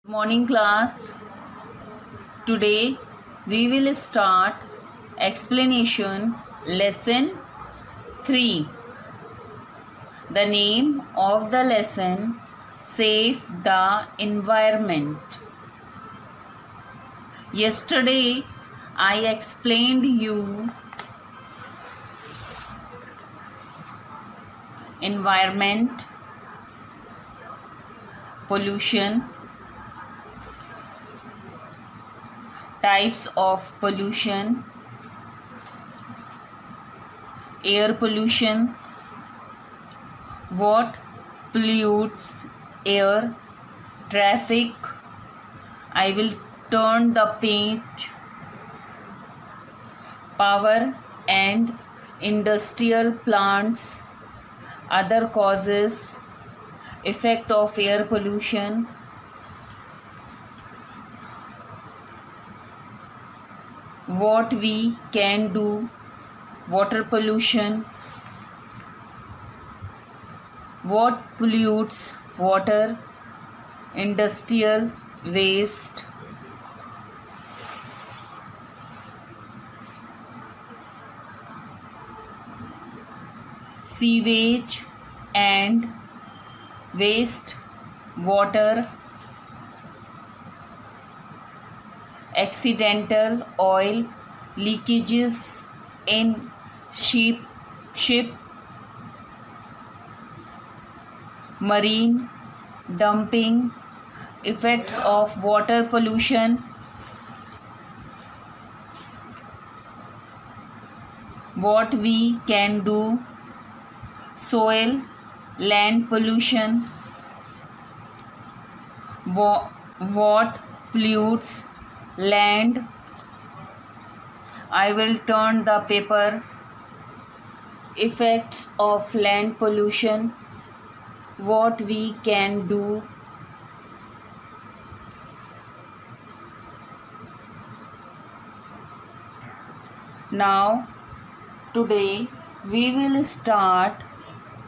Morning class. Today we will start explanation lesson 3. The name of the lesson, Save the Environment. Yesterday I explained you environment, pollution, types of pollution, air pollution, what pollutes air, traffic. I will turn the page. Power and industrial plants, other causes, effect of air pollution, what we can do, water pollution, what pollutes water, industrial waste, sewage and waste water, accidental oil leakages in ship, marine dumping, effects of water pollution, what we can do, soil land pollution, what pollutes land. I will turn the paper. Effects of land pollution, what we can do, now today we will start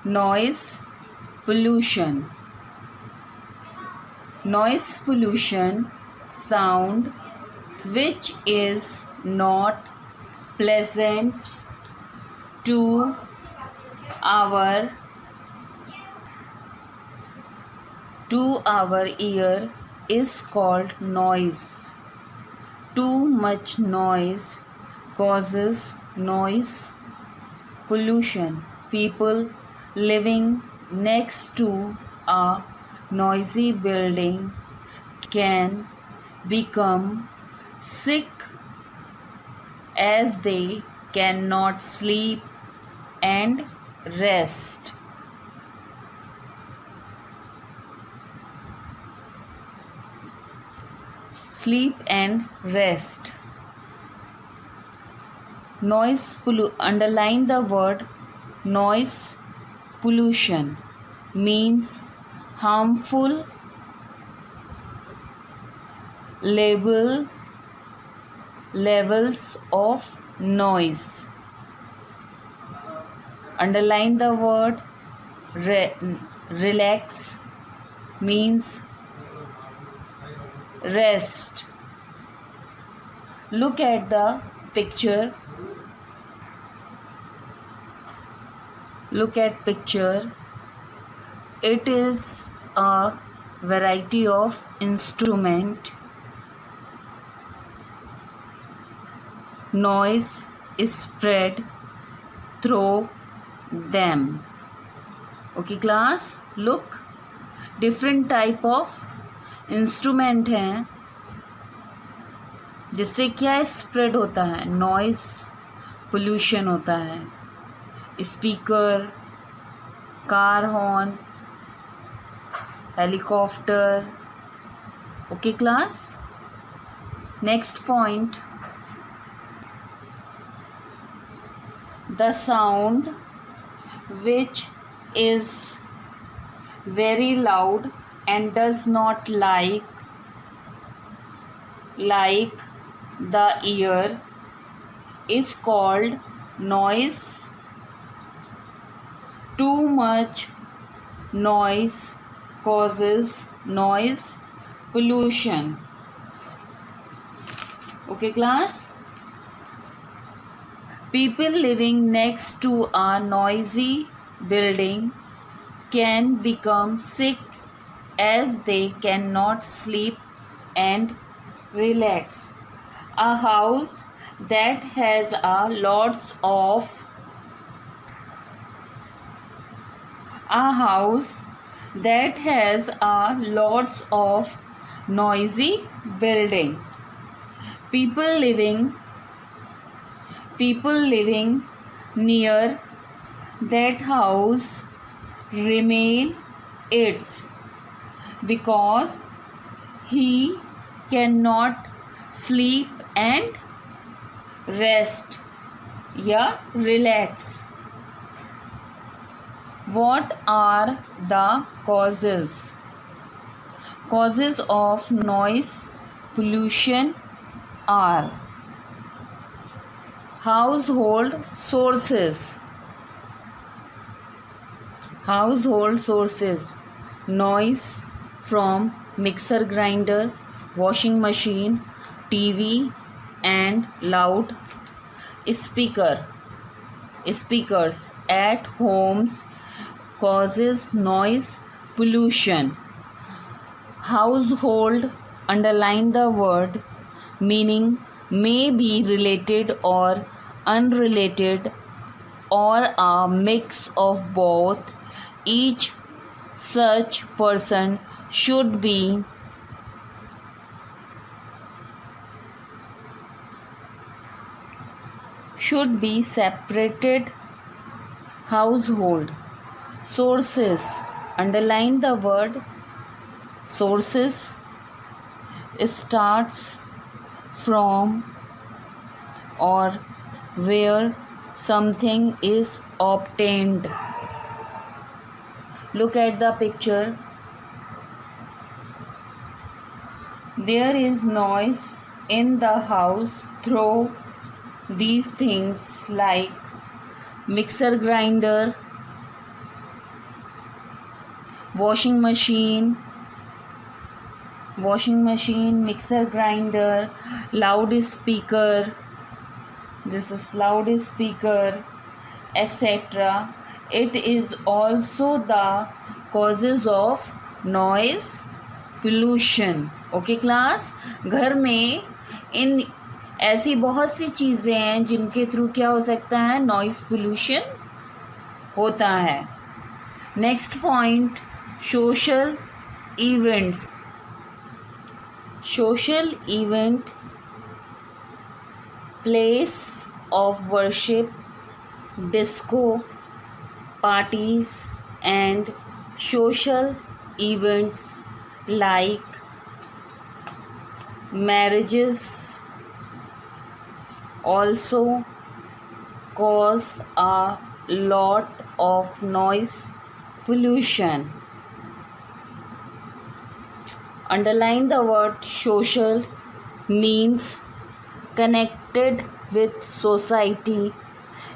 noise pollution. Noise pollution, sound which is not pleasant to our ear is called noise. Too much noise causes noise pollution. People living next to a noisy building can become sick as they cannot sleep and rest. Sleep and rest. Underline the word noise pollution means harmful levels of noise. Underline the word relax means rest. Look at the picture. Look at picture. It is a variety of instrument. Noise is spread through them. Okay class, look, different type of instrument हैं जिससे क्या spread होता है, noise pollution होता है. Speaker, car horn, helicopter. Okay class, next point, the sound which is very loud and does not like the ear is called noise. Too much noise causes noise pollution. Okay, class? People living next to a noisy building can become sick as they cannot sleep and relax. A house that has a lots of noisy building. People living near that house remain its because he cannot sleep and rest या relax. What are the causes? Causes of noise pollution are household sources. Noise from mixer grinder, washing machine, TV and loud speakers at homes causes noise pollution. Household, underline the word, meaning may be related or unrelated or a mix of both. Each such person should be separated. Household sources, underline the word sources, starts from or where something is obtained. Look at the picture. There is noise in the house through these things like mixer grinder, washing machine, mixer grinder, loudspeaker, this is loudspeaker, etc. It is also the causes of noise pollution. Okay class, घर में इन ऐसी बहुत सी चीज़ें हैं जिनके through क्या हो सकता है, नॉइस पोल्यूशन होता है. Next point, social events. Social event, place of worship, disco parties and social events like marriages also cause a lot of noise pollution. Underline the word social, means connected with society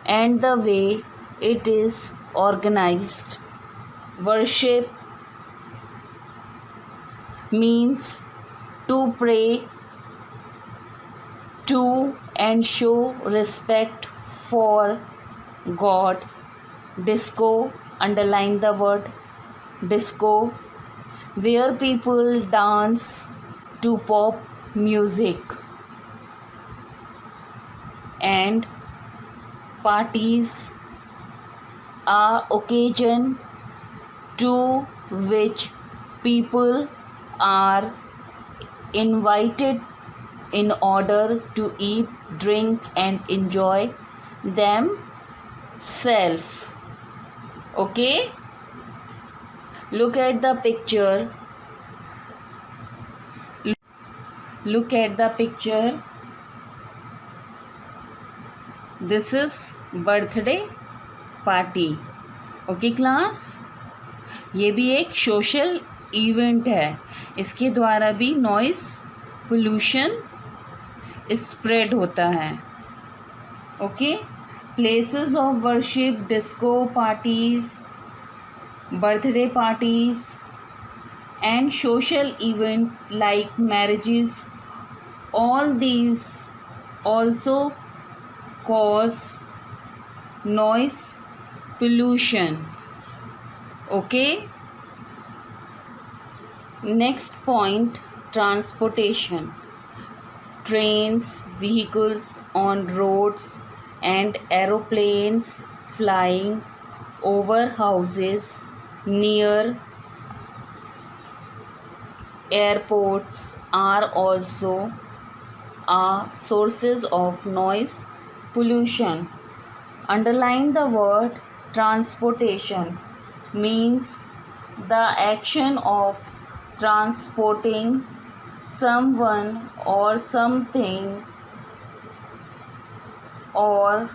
and the way it is organized. Worship means to pray to and show respect for God. Disco, underline the word disco, where people dance to pop music. And parties, a occasion to which people are invited in order to eat, drink and enjoy themselves. Okay? Look at the picture. This is birthday party. Okay class, ये भी एक social event है. इसके द्वारा भी noise pollution spread होता है. Okay, places of worship, disco parties, birthday parties and social event like marriages. All these also cause noise pollution. Okay. Next point, transportation. Trains, vehicles on roads, and aeroplanes flying over houses near airports are also sources of noise pollution. Underline the word transportation means the action of transporting someone or something, or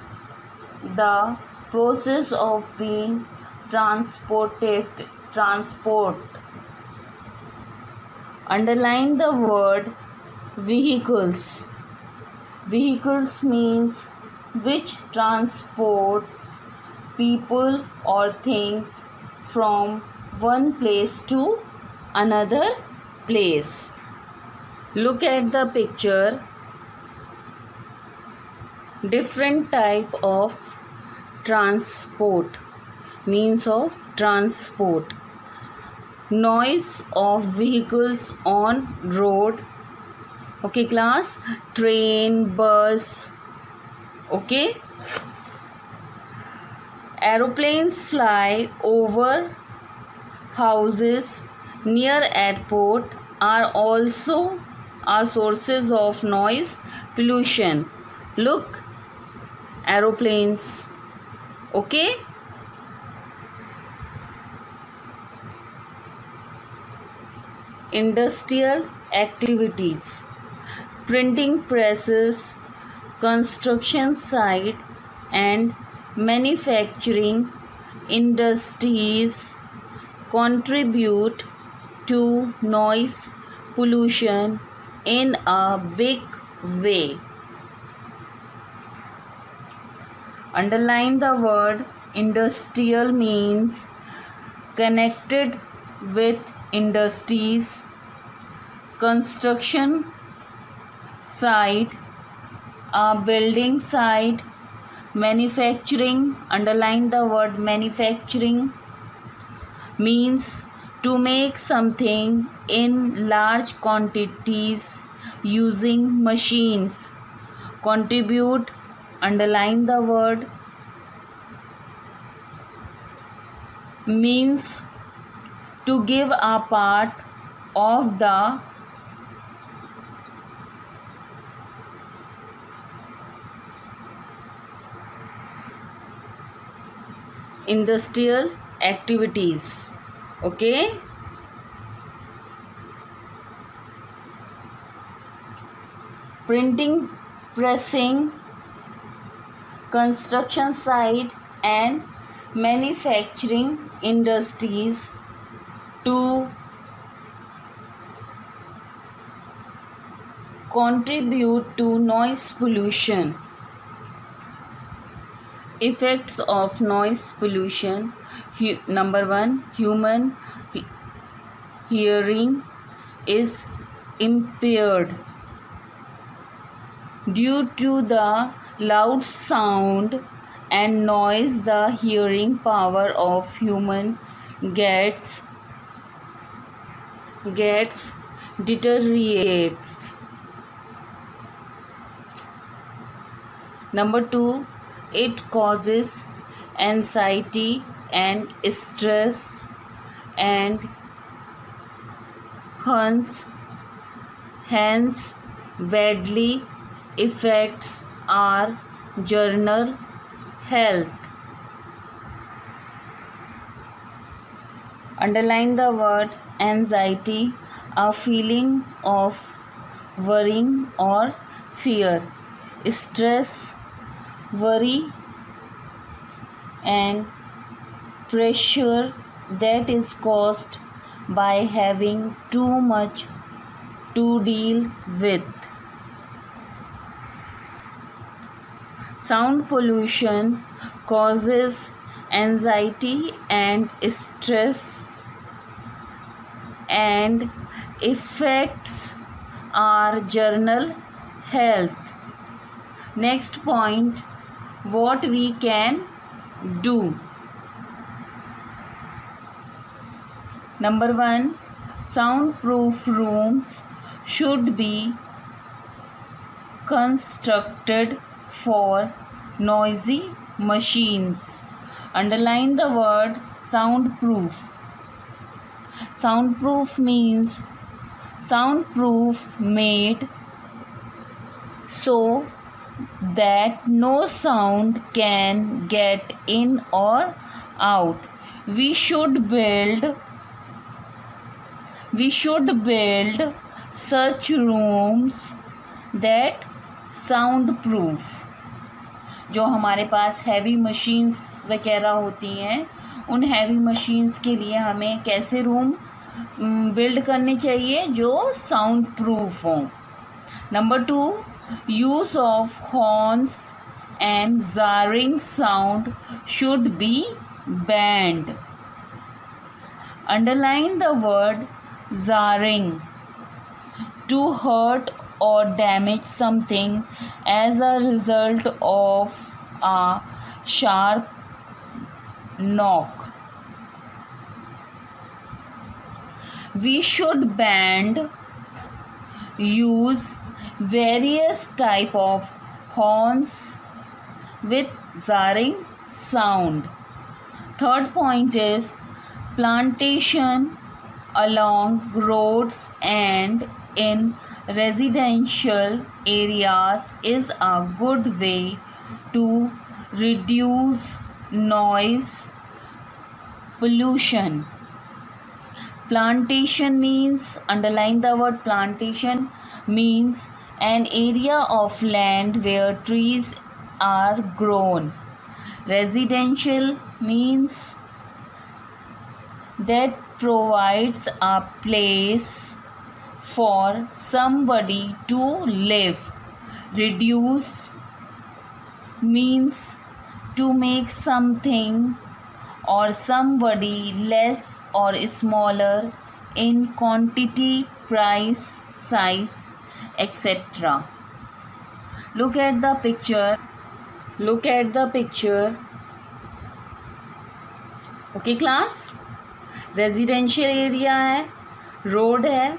the process of being transport. Underline the word vehicles. Vehicles means which transports people or things from one place to another place. Look at the picture. Different type of transport, means of transport. Noise of vehicles on road. Okay class, train, bus. Okay. Aeroplanes fly over houses near airport are also sources of noise pollution. Look, aeroplanes. Okay. Industrial activities. Printing presses, construction site, and manufacturing industries contribute to noise pollution in a big way. Underline the word industrial means connected with industries, construction site, a building site, manufacturing. Underline the word manufacturing means to make something in large quantities using machines. Contribute. Underline the word means to give a part of the industrial activities. Okay. Printing, pressing, construction site, and manufacturing industries to contribute to noise pollution. Effects of noise pollution. Number 1, human hearing is impaired due to the loud sound and noise. The hearing power of human gets deteriorates. Number 2, it causes anxiety and stress, and hence badly affects our general health. Underline the word anxiety, a feeling of worrying or fear. Stress, worry, and pressure that is caused by having too much to deal with. Sound pollution causes anxiety and stress and effects our general health. Next point, what we can do. Number 1, soundproof rooms should be constructed for noisy machines. Underline the word soundproof. Soundproof means soundproof made so that no sound can get in or out. We should build such rooms that soundproof. जो हमारे पास heavy machines वगैरह होती हैं, उन heavy machines के लिए हमें कैसे रूम बिल्ड करने चाहिए जो साउंड प्रूफ हों. Number 2, use of horns and jarring sound should be banned. Underline the word jarring. To hurt or damage something as a result of a sharp knock. We should ban use various type of horns with jarring sound. Third point is plantation along roads and in residential areas is a good way to reduce noise pollution. Plantation means, underline the word plantation, means an area of land where trees are grown. Residential means that provides a place for somebody to live. Reduce means to make something or somebody less or smaller in quantity, price, size, etc. Look at the picture. Okay class, residential area है, road है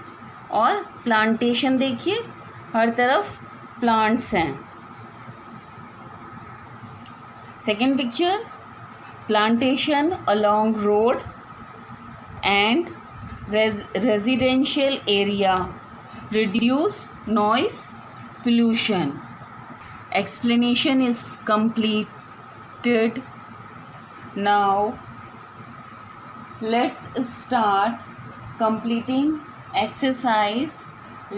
और plantation. देखिए हर तरफ plants हैं. Second picture, plantation along road and residential area reduce noise pollution. Explanation is completed. Now let's start completing exercise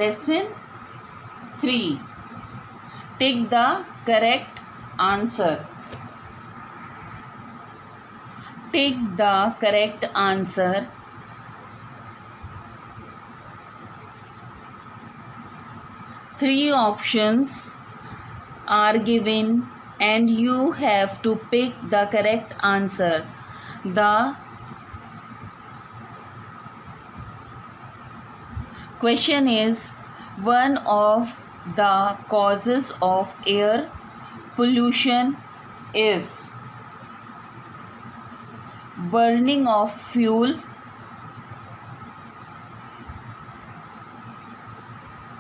lesson 3. Take the correct answer. Take the correct answer. Three options are given and you have to pick the correct answer. The question is, one of the causes of air pollution is burning of fuel,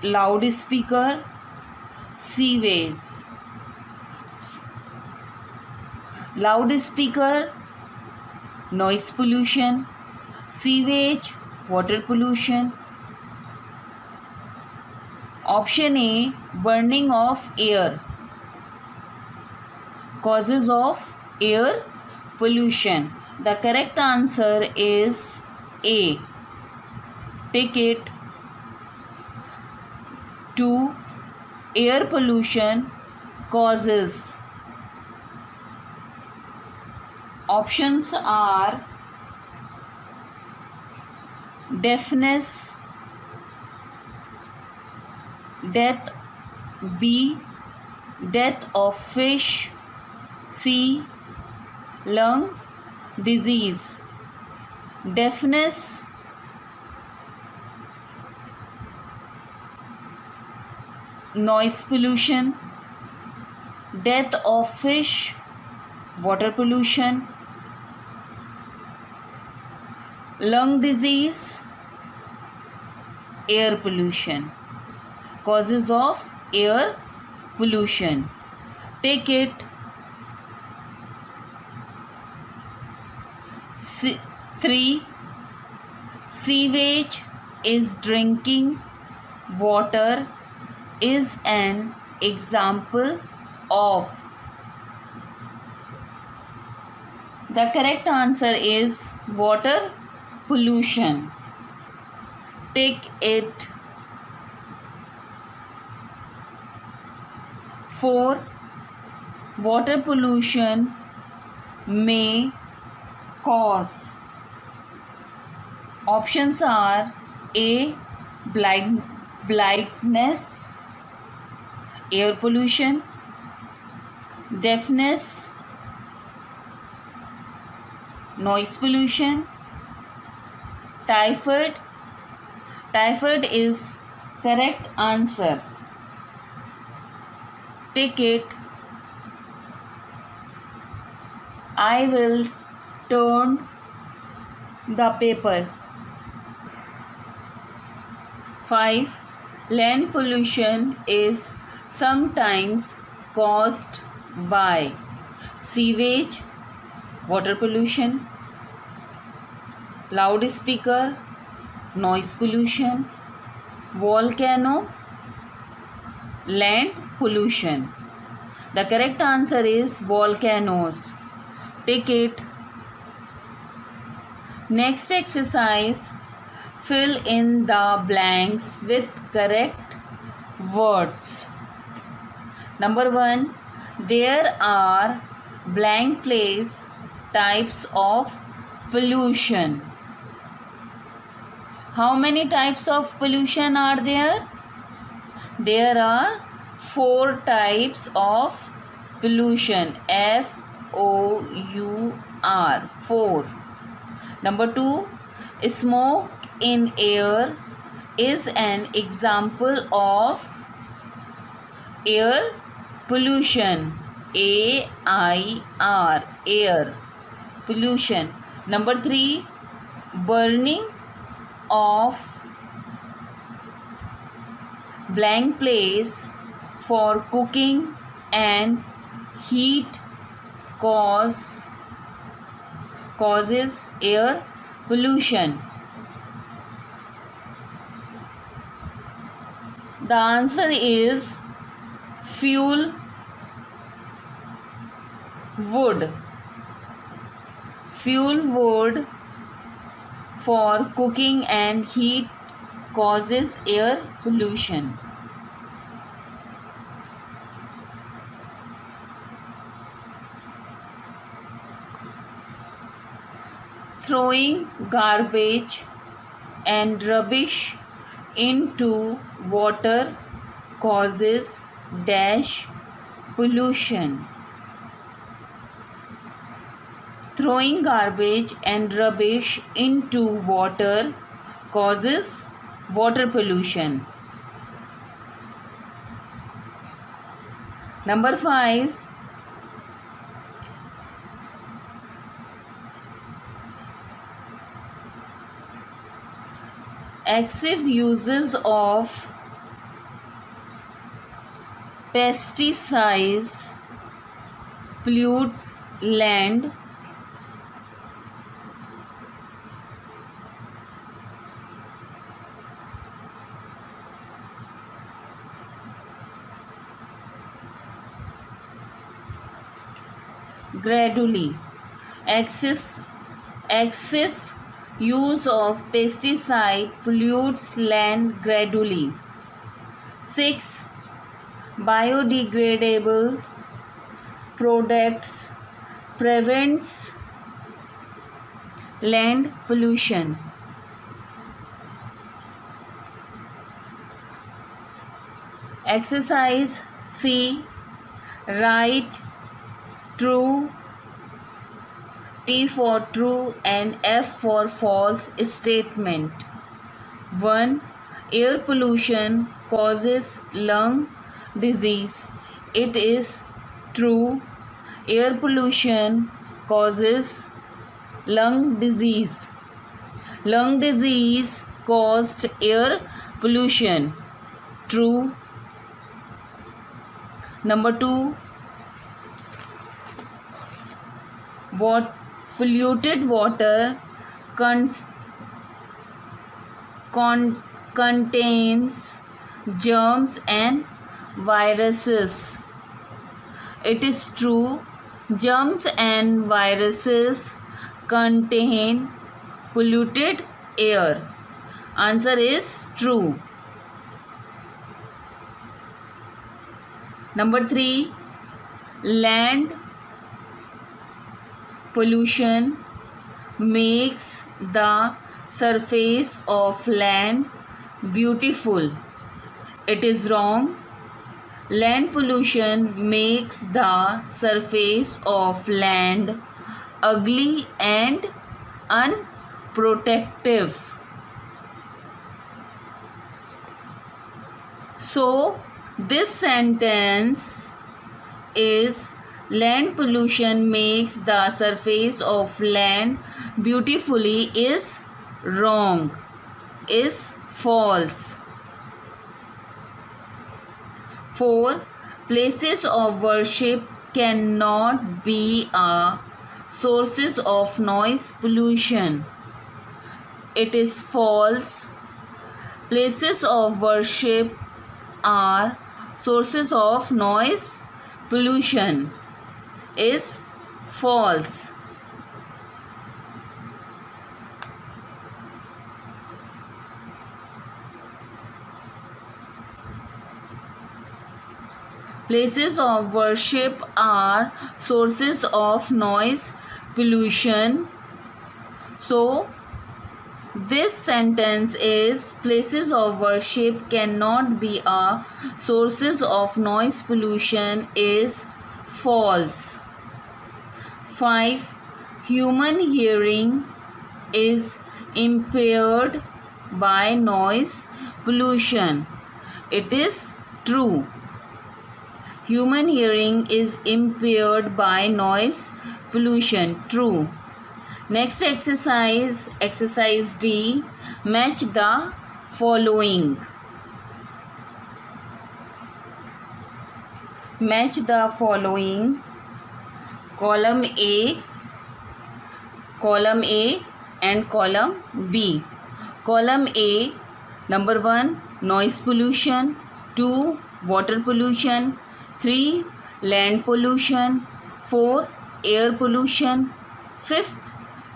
loudspeaker, sewage. Loudspeaker, noise pollution. Sewage, water pollution. Option A, burning of air. Causes of air pollution. The correct answer is A. Take it. 2. Air pollution causes. Options are deafness, death. B, death of fish. C, lung disease. Deafness, noise pollution, death of fish, water pollution, lung disease, air pollution. Causes of air pollution. Take it. 3. Sewage is drinking water is an example of. The correct answer is water pollution. Take it. 4. Water pollution may cause. Options are A. Blindness, air pollution, deafness, noise pollution, typhoid. Typhoid is correct answer. Take it. I will turn the paper. 5. Land pollution is sometimes caused by sewage, water pollution, loudspeaker, noise pollution, volcano, land pollution. The correct answer is volcanoes. Take it. Next exercise, fill in the blanks with correct words. Number 1, there are blank place types of pollution. How many types of pollution are there? There are 4 types of pollution. FOUR. 4. Number 2, smoke in air is an example of air pollution. AIR. Air pollution. Number 3, burning of blank place for cooking and heat causes air pollution. The answer is fuel wood. Fuel wood for cooking and heat causes air pollution. Throwing garbage and rubbish into water causes dash pollution. Throwing garbage and rubbish into water causes water pollution. Number 5, excessive uses of pesticides pollutes land. Gradually. Excessive use of pesticide pollutes land gradually. 6. Biodegradable products prevents land pollution. Exercise C. Write true, T for true and F for false statement. 1. Air pollution causes lung disease. It is true. Air pollution causes lung disease. Lung disease caused air pollution. True. Number 2. What polluted water contains germs and viruses. It is true. Germs and viruses contain polluted air. Answer is true. Number 3. Land pollution makes the surface of land beautiful. It is wrong. Land pollution makes the surface of land ugly and unprotective. So, this sentence is land pollution makes the surface of land beautifully is wrong, is false. 4. Places of worship cannot be sources of noise pollution. It is false. Places of worship are sources of noise pollution. Is false. Places of worship are sources of noise pollution. So, this sentence is places of worship cannot be sources of noise pollution is false. 5. Human hearing is impaired by noise pollution. It is true. Human hearing is impaired by noise pollution. True. Next exercise, exercise D. Match the following. Match the following. Column A and column B. Column A, number 1, noise pollution. 2, water pollution. 3, land pollution. 4, air pollution. 5th,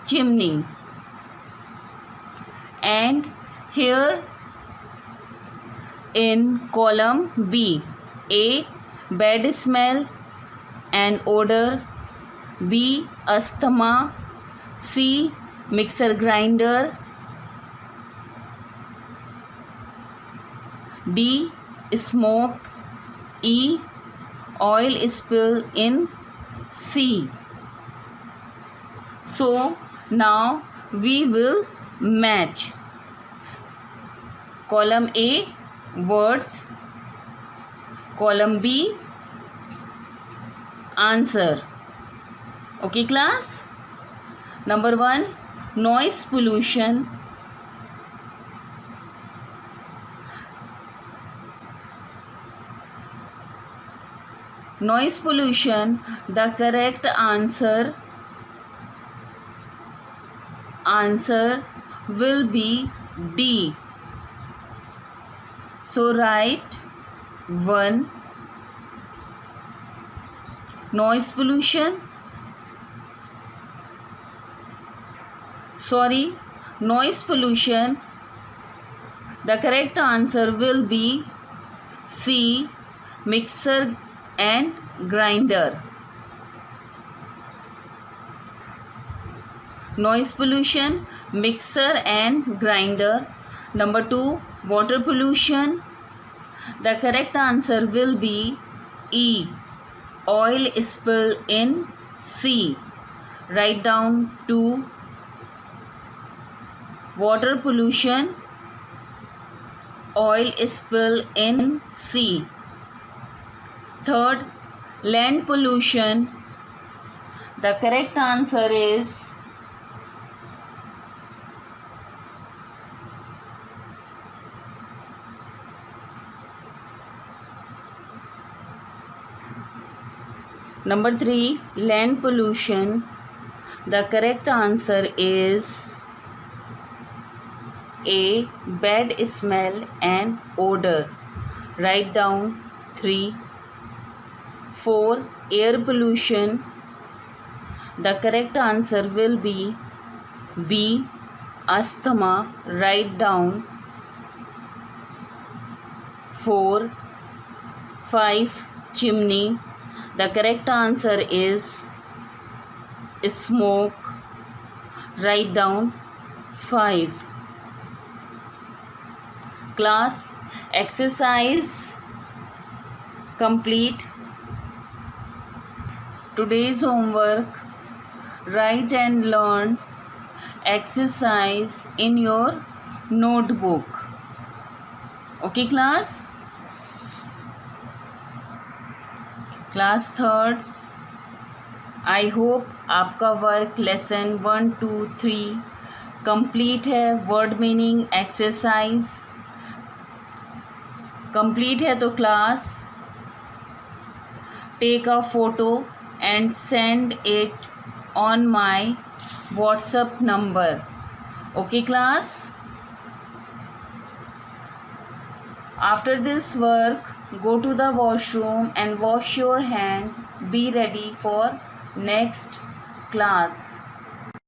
chimney. And here in column B, A, bad smell and odor. B, asthma. C, mixer grinder. D, smoke. E, oil spill in sea. So now we will match. Column A, words. Column B, answer. Okay class? Number 1, noise pollution. Noise pollution, the correct answer will be D. So write 1, noise pollution. Noise pollution, the correct answer will be C, mixer and grinder. Noise pollution, mixer and grinder. Number 2, water pollution, the correct answer will be E, oil spill in sea. Write down 2, water pollution, oil spill in sea. Third, land pollution. The correct answer is number 3, land pollution. The correct answer is A, bad smell and odor. Write down 3. 4, air pollution. The correct answer will be B, asthma. Write down 4. 5, chimney. The correct answer is smoke. Write down 5. Class, exercise complete. Today's homework, write and learn exercise in your notebook. Okay class? Class 3rd, I hope आपका work lesson 1, 2, 3 complete है. Word meaning exercise complete है. तो class take a photo and send it on my WhatsApp number. Okay class? After this work, go to the washroom and wash your hand. Be ready for next class.